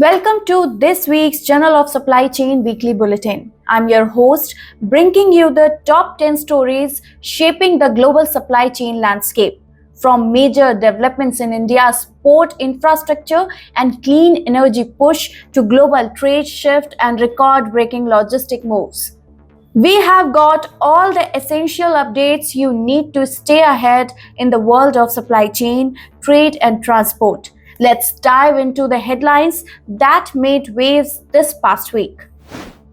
Welcome to this week's Journal of Supply Chain Weekly Bulletin. I'm your host, bringing you the top 10 stories shaping the global supply chain landscape. From major developments in India's port infrastructure and clean energy push to global trade shift and record-breaking logistic moves. We have got all the essential updates you need to stay ahead in the world of supply chain, trade, and transport. Let's dive into the headlines that made waves this past week.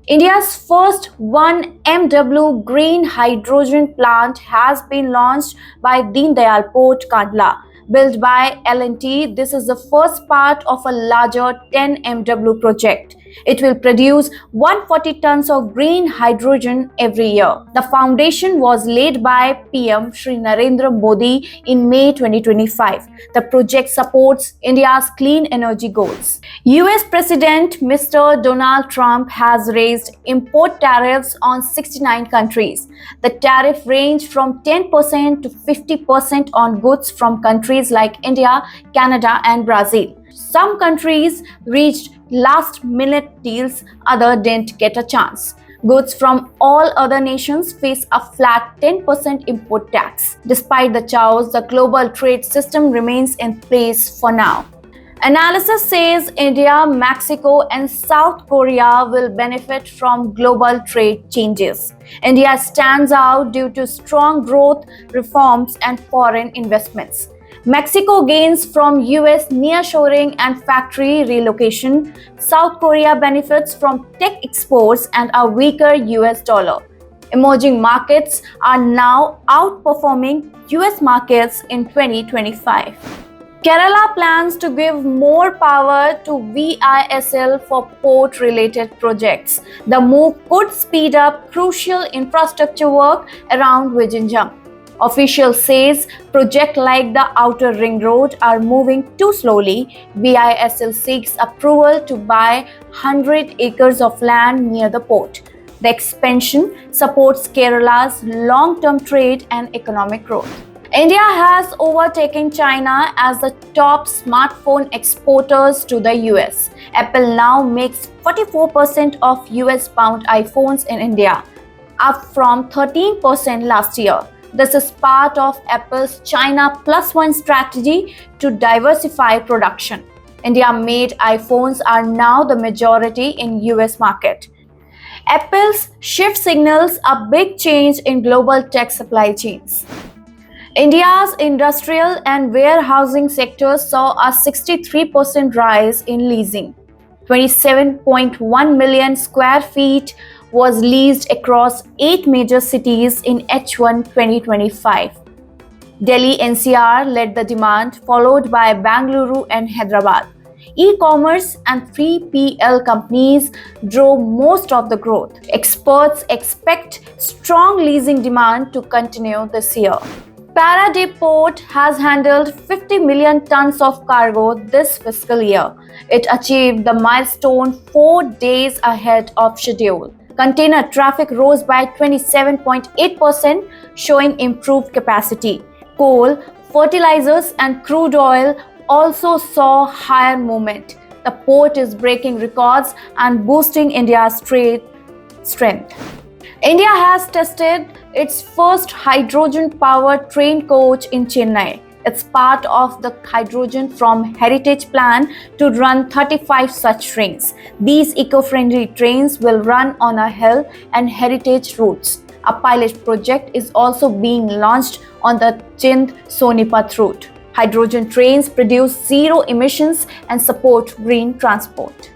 India's first 1 MW green hydrogen plant has been launched by Deen Dayal Port, Kandla. Built by L&T, this is the first part of a larger 10 MW project. It will produce 140 tons of green hydrogen every year. The foundation was laid by PM Shri Narendra Modi in May 2025. The project supports India's clean energy goals. US President Mr. Donald Trump has raised import tariffs on 69 countries. The tariff ranged from 10% to 50% on goods from countries like India, Canada, and Brazil. Some countries reached last-minute deals, others didn't get a chance. Goods from all other nations face a flat 10% import tax. Despite the chaos, the global trade system remains in place for now. Analysis says India, Mexico, and South Korea will benefit from global trade changes. India stands out due to strong growth, reforms, and foreign investments. Mexico gains from US nearshoring and factory relocation. South Korea benefits from tech exports and a weaker US dollar. Emerging markets are now outperforming US markets in 2025. Kerala plans to give more power to VISL for port-related projects. The move could speed up crucial infrastructure work around Vizhinjam. Officials says projects like the Outer Ring Road are moving too slowly. VISL seeks approval to buy 100 acres of land near the port. The expansion supports Kerala's long-term trade and economic growth. India has overtaken China as the top smartphone exporters to the US. Apple now makes 44% of US-bound iPhones in India, up from 13% last year. This is part of Apple's China Plus One strategy to diversify production. India-made iPhones are now the majority in US market. Apple's shift signals a big change in global tech supply chains. India's industrial and warehousing sectors saw a 63% rise in leasing. 27.1 million square feet was leased across 8 major cities in H1 2025. Delhi NCR led the demand, followed by Bangalore and Hyderabad. E-commerce and 3PL companies drove most of the growth. Experts expect strong leasing demand to continue this year. Paradip Port has handled 50 million tons of cargo this fiscal year. It achieved the milestone 4 days ahead of schedule. Container traffic rose by 27.8%, showing improved capacity. Coal, fertilizers, and crude oil also saw higher movement. The port is breaking records and boosting India's trade strength. India has tested its first hydrogen-powered train coach in Chennai. It's part of the Hydrogen from Heritage plan to run 35 such trains. These eco-friendly trains will run on a hill and heritage routes. A pilot project is also being launched on the Chind-Sonipat route. Hydrogen trains produce zero emissions and support green transport.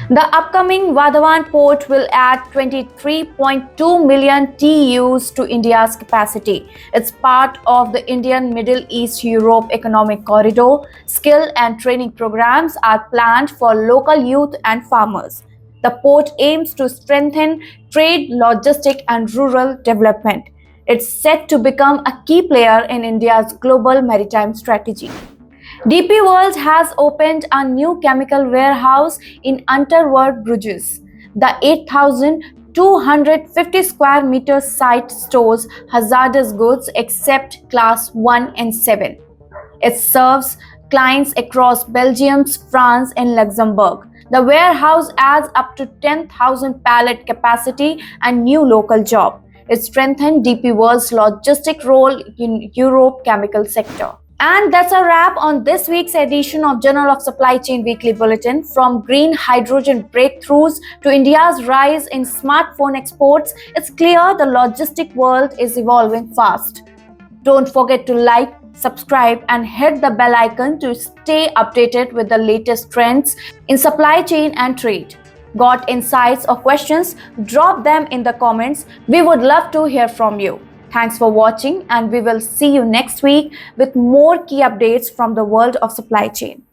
The upcoming Vadhavan port will add 23.2 million TEUs to India's capacity. It's part of the Indian Middle East Europe Economic Corridor. Skill and training programs are planned for local youth and farmers. The port aims to strengthen trade, logistics, and rural development. It's set to become a key player in India's global maritime strategy. DP World has opened a new chemical warehouse in Unterwert, Bruges. The 8,250 square meter site stores hazardous goods except class 1 and 7. It serves clients across Belgium, France, and Luxembourg. The warehouse adds up to 10,000 pallet capacity and new local job. It strengthened DP World's logistic role in Europe chemical sector. And that's a wrap on this week's edition of Journal of Supply Chain Weekly Bulletin. From green hydrogen breakthroughs to India's rise in smartphone exports, it's clear the logistic world is evolving fast. Don't forget to like, subscribe, and hit the bell icon to stay updated with the latest trends in supply chain and trade. Got insights or questions? Drop them in the comments. We would love to hear from you. Thanks for watching, and we will see you next week with more key updates from the world of supply chain.